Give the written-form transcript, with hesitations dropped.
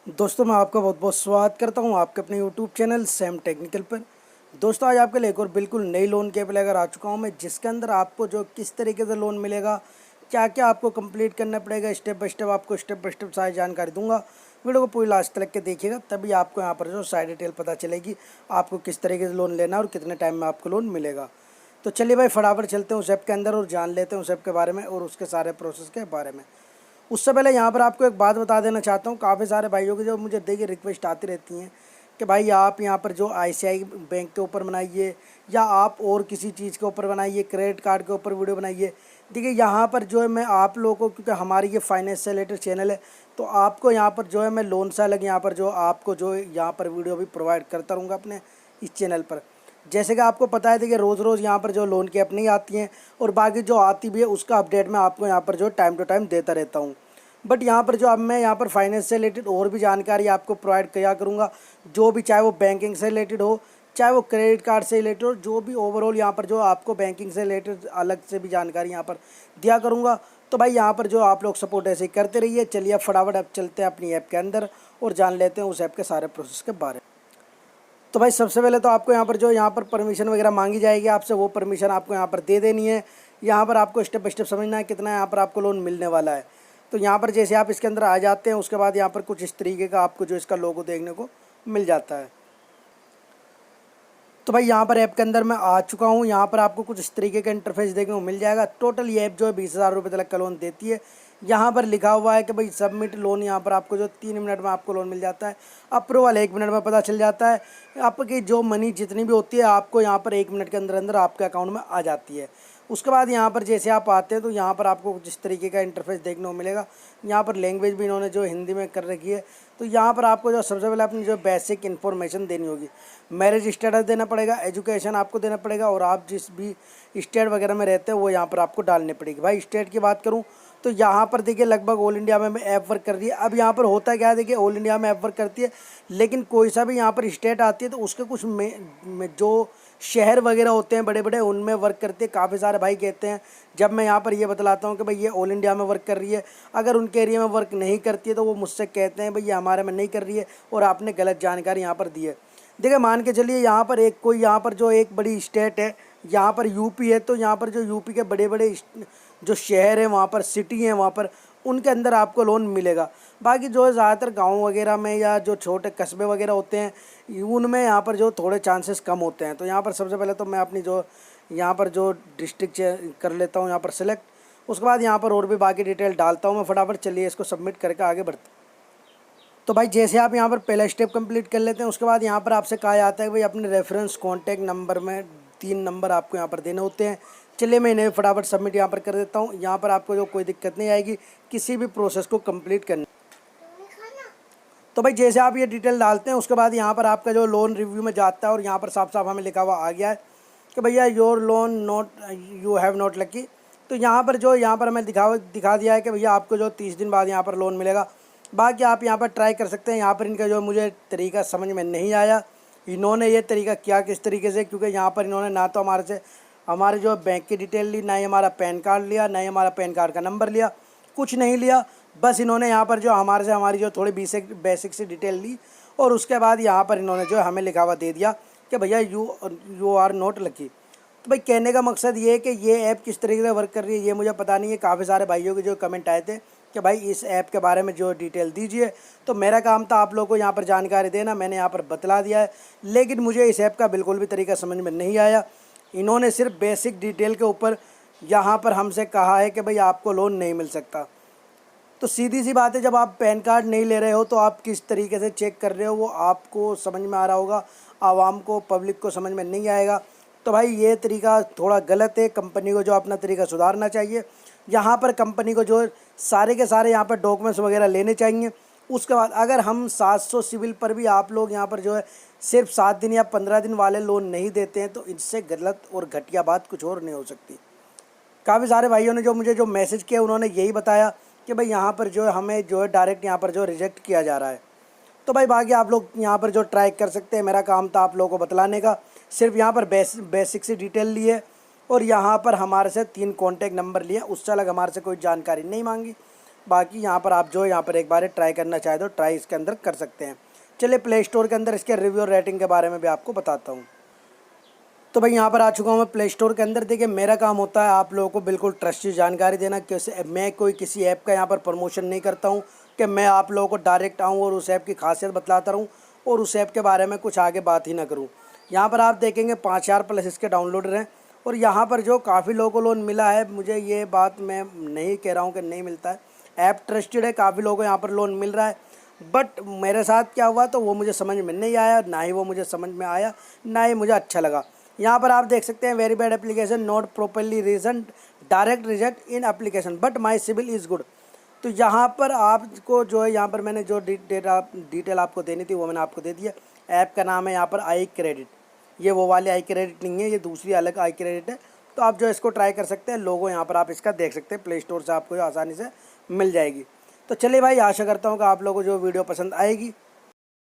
दोस्तों मैं आपका बहुत बहुत स्वागत करता हूं आपके अपने यूट्यूब चैनल सैम टेक्निकल पर। दोस्तों आज आपके लिए एक और बिल्कुल नई लोन की ऐप लेकर आ चुका हूं मैं, जिसके अंदर आपको जो किस तरीके से लोन मिलेगा, क्या क्या आपको कंप्लीट करना पड़ेगा, स्टेप बाय स्टेप आपको स्टेप बाय स्टेप सारी जानकारी दूंगा। वीडियो को पूरी लास्ट तक के देखिएगा, तभी आपको यहाँ पर जो सारी डिटेल पता चलेगी आपको किस तरीके से लोन लेना और कितने टाइम में आपको लोन मिलेगा। तो चलिए भाई फटाफट चलते हैं उस ऐप के अंदर और जान लेते हैं उस ऐप के बारे में और उसके सारे प्रोसेस के बारे में। उससे पहले यहाँ पर आपको एक बात बता देना चाहता हूँ, काफ़ी सारे भाइयों की जो मुझे देखिए रिक्वेस्ट आती रहती हैं कि भाई आप यहाँ पर जो आईसीआई बैंक के ऊपर बनाइए या आप और किसी चीज़ के ऊपर बनाइए, क्रेडिट कार्ड के ऊपर वीडियो बनाइए। देखिए यहाँ पर जो है मैं आप लोगों को, क्योंकि हमारी ये फाइनेंस से रिलेटेड चैनल है, तो आपको यहाँ पर जो है मैं लोन से अलग यहाँ पर जो आपको जो यहाँ पर वीडियो भी प्रोवाइड करता रहूँगा अपने इस चैनल पर। जैसे कि आपको पता है देखिए रोज़ रोज़ यहाँ पर जो लोन की ऐप नहीं आती हैं और बाकी जो आती भी है उसका अपडेट मैं आपको यहाँ पर जो टाइम टू टाइम देता रहता हूँ। बट यहाँ पर जो अब मैं यहाँ पर फाइनेंस से रिलेटेड और भी जानकारी आपको प्रोवाइड किया करूँगा, जो भी, चाहे वो बैंकिंग से रिलेटेड हो, चाहे वो क्रेडिट कार्ड से रिलेटेड हो, जो भी ओवरऑल यहाँ पर जो आपको बैंकिंग से रिलेटेड अलग से भी जानकारी यहाँ पर दिया करूँगा। तो भाई यहाँ पर जो आप लोग सपोर्ट ऐसे ही करते रहिए। चलिए अब फटाफट अब चलते हैं अपनी ऐप के अंदर और जान लेते हैं उस ऐप के सारे प्रोसेस के बारे में। तो भाई सबसे पहले तो आपको यहाँ पर परमिशन वगैरह मांगी जाएगी आपसे, वो परमिशन आपको यहाँ पर दे देनी है। यहाँ पर आपको स्टेप बाय स्टेप समझना है कितना यहाँ पर आपको लोन मिलने वाला है। तो यहाँ पर जैसे आप इसके अंदर आ जाते हैं उसके बाद यहाँ पर कुछ इस तरीके का आपको जो इसका लोगो देखने को मिल जाता है। तो भाई यहाँ पर ऐप के अंदर मैं आ चुका हूँ। यहाँ पर आपको कुछ इस तरीके का इंटरफेस देखने को मिल जाएगा। टोटल ये ऐप जो है 20,000 रुपये तक का लोन देती है। यहाँ पर लिखा हुआ है कि भाई सबमिट लोन, यहाँ पर आपको जो 3 मिनट में आपको लोन मिल जाता है। अप्रूवल 1 मिनट में पता चल जाता है। आपकी जो मनी जितनी भी होती है आपको यहाँ पर 1 मिनट के अंदर अंदर आपके अकाउंट में आ जाती है। उसके बाद यहाँ पर जैसे आप आते हैं तो यहाँ पर आपको जिस तरीके का इंटरफेस देखने को मिलेगा, यहाँ पर लैंग्वेज भी इन्होंने जो हिंदी में कर रखी है। तो यहाँ पर आपको जो सबसे पहले अपनी जो बेसिक इन्फॉर्मेशन देनी होगी, मैरिज स्टेटस देना पड़ेगा, एजुकेशन आपको देना पड़ेगा और आप जिस भी स्टेट वगैरह में रहते हैं वो यहाँ पर आपको डालनी पड़ेगी। भाई स्टेट की बात करूँ तो यहाँ पर देखिए लगभग ऑल इंडिया में ऐप वर्क कर रही है। अब यहाँ पर होता क्या है, देखिए ऑल इंडिया में ऐप वर्क करती है, लेकिन कोई सा भी यहाँ पर स्टेट आती है तो उसके कुछ में जो शहर वगैरह होते हैं बड़े बड़े उनमें वर्क करते हैं। काफ़ी सारे भाई कहते हैं, जब मैं यहाँ पर ये बतलाता हूँ कि भाई ये ऑल इंडिया में वर्क कर रही है, अगर उनके एरिया में वर्क नहीं करती है तो वो मुझसे कहते हैं भाई ये हमारे में नहीं कर रही है और आपने गलत जानकारी यहाँ पर दी है। देखिए मान के चलिए यहाँ पर यहाँ पर जो एक बड़ी स्टेट है, यहाँ पर यूपी है, तो यहाँ पर जो यूपी के बड़े बड़े जो शहर हैं वहाँ पर सिटी हैं वहाँ पर उनके अंदर आपको लोन मिलेगा। बाकी जो है ज़्यादातर गांव वगैरह में या जो छोटे कस्बे वगैरह होते हैं उनमें यहाँ पर जो थोड़े चांसेस कम होते हैं। तो यहाँ पर सबसे पहले तो मैं अपनी जो यहाँ पर जो डिस्ट्रिक्ट कर लेता हूँ यहाँ पर सिलेक्ट। उसके बाद यहाँ पर और भी बाकी डिटेल डालता हूँ मैं फटाफट। चलिए इसको सबमिट करके आगे बढ़ते। तो भाई जैसे आप यहाँ पर पहला स्टेप कंप्लीट कर लेते हैं उसके बाद यहाँ पर आपसे कहा जाता है कि भाई अपने रेफरेंस कॉन्टैक्ट नंबर में 3 नंबर आपको यहाँ पर देने होते हैं। चलिए मैं इन्हें फटाफट सबमिट यहाँ पर कर देता हूँ। यहाँ पर आपको जो कोई दिक्कत नहीं आएगी किसी भी प्रोसेस को कंप्लीट करने। तो भाई जैसे आप ये डिटेल डालते हैं उसके बाद यहाँ पर आपका जो लोन रिव्यू में जाता है और यहाँ पर साफ साफ हमें लिखा हुआ आ गया है कि भैया your loan not, you have not lucky. तो यहाँ पर हमें दिखा दिया है कि भैया आपको जो 30 दिन बाद यहाँ पर लोन मिलेगा। बाकी आप यहाँ पर ट्राई कर सकते हैं। यहाँ पर इनका जो मुझे तरीका समझ में नहीं आया, इन्होंने ये तरीका किया किस तरीके से, क्योंकि यहाँ पर इन्होंने ना तो हमारे जो बैंक की डिटेल ली, ना ही हमारा पैन कार्ड लिया, ना ही हमारा पैन कार्ड का नंबर लिया, कुछ नहीं लिया। बस इन्होंने यहाँ पर जो हमारी जो थोड़ी बेसिक सी डिटेल ली और उसके बाद यहाँ पर इन्होंने जो हमें लिखा हुआ दे दिया कि भैया यू आर नॉट लकी। तो भाई कहने का मकसद ये है कि ये ऐप किस तरीके से वर्क कर रही है ये मुझे पता नहीं है। काफ़ी सारे भाइयों के जो कमेंट आए थे कि भाई इस ऐप के बारे में जो डिटेल दीजिए, तो मेरा काम था आप लोगों को यहाँ पर जानकारी देना। मैंने यहाँ पर बतला दिया है, लेकिन मुझे इस ऐप का बिल्कुल भी तरीका समझ में नहीं आया। इन्होंने सिर्फ बेसिक डिटेल के ऊपर यहाँ पर हमसे कहा है कि भाई आपको लोन नहीं मिल सकता। तो सीधी सी बात है, जब आप पैन कार्ड नहीं ले रहे हो तो आप किस तरीके से चेक कर रहे हो वो आपको समझ में आ रहा होगा, आवाम को, पब्लिक को समझ में नहीं आएगा। तो भाई ये तरीका थोड़ा गलत है। कंपनी को जो अपना तरीका सुधारना चाहिए। यहाँ पर कंपनी को जो सारे के सारे यहाँ पर डॉक्यूमेंट्स वगैरह लेने चाहिए। उसके बाद अगर हम 700 सिविल पर भी आप लोग यहाँ पर जो है सिर्फ 7 दिन या 15 दिन वाले लोन नहीं देते हैं तो इससे गलत और घटिया बात कुछ और नहीं हो सकती। काफ़ी सारे भाइयों ने जो मुझे जो मैसेज किया उन्होंने यही बताया कि भाई यहाँ पर जो है हमें जो है डायरेक्ट यहाँ पर जो रिजेक्ट किया जा रहा है। तो भाई बाकी आप लोग यहाँ पर जो ट्राई कर सकते हैं। मेरा काम था आप लोगों को बतलाने का। सिर्फ यहाँ पर बेसिक सी डिटेल ली है और यहाँ पर हमारे से 3 कॉन्टैक्ट नंबर लिए, उससे अलग हमारे से कोई जानकारी नहीं मांगी। बाकी यहाँ पर आप जो यहाँ पर एक बार ट्राई करना चाहे तो ट्राई इसके अंदर कर सकते हैं। चलिए प्ले स्टोर के अंदर इसके रिव्यू और रेटिंग के बारे में भी आपको बताता हूँ। तो भाई यहाँ पर आ चुका हूँ मैं प्ले स्टोर के अंदर। देखिए मेरा काम होता है आप लोगों को बिल्कुल ट्रस्टी जानकारी देना। कैसे मैं कोई किसी ऐप का यहाँ पर प्रमोशन नहीं करता हूँ कि मैं आप लोगों को डायरेक्ट आऊँ और उस ऐप की खासियत बतलाता रहूँ और उस ऐप के बारे में कुछ आगे बात ही ना करूँ। यहाँ पर आप देखेंगे 5000 प्लस इसके डाउनलोडर हैं और यहाँ पर जो काफ़ी लोगों को लोन मिला है, मुझे ये बात मैं नहीं कह रहा हूँ कि नहीं मिलता है, ऐप ट्रस्टेड है, काफ़ी लोगों को यहाँ पर लोन मिल रहा है। बट मेरे साथ क्या हुआ तो वो मुझे समझ में नहीं आया, ना ही वो मुझे समझ में आया, ना ही मुझे अच्छा लगा। यहाँ पर आप देख सकते हैं very bad application not properly reason direct reject in application but my civil is good. तो यहाँ पर आपको जो है यहाँ पर मैंने जो डिटेल आपको देनी थी वो मैंने आपको दे दिया। ऐप का नाम है यहाँ पर आई क्रेडिट। ये वो वाली आई क्रेडिट नहीं है, ये दूसरी अलग आई क्रेडिट है। तो आप जो इसको ट्राई कर सकते हैं। लोगो यहाँ पर आप इसका देख सकते हैं, प्ले स्टोर से आपको आसानी से मिल जाएगी। तो चलिए भाई, आशा करता हूँ कि आप लोगों को जो वीडियो पसंद आएगी।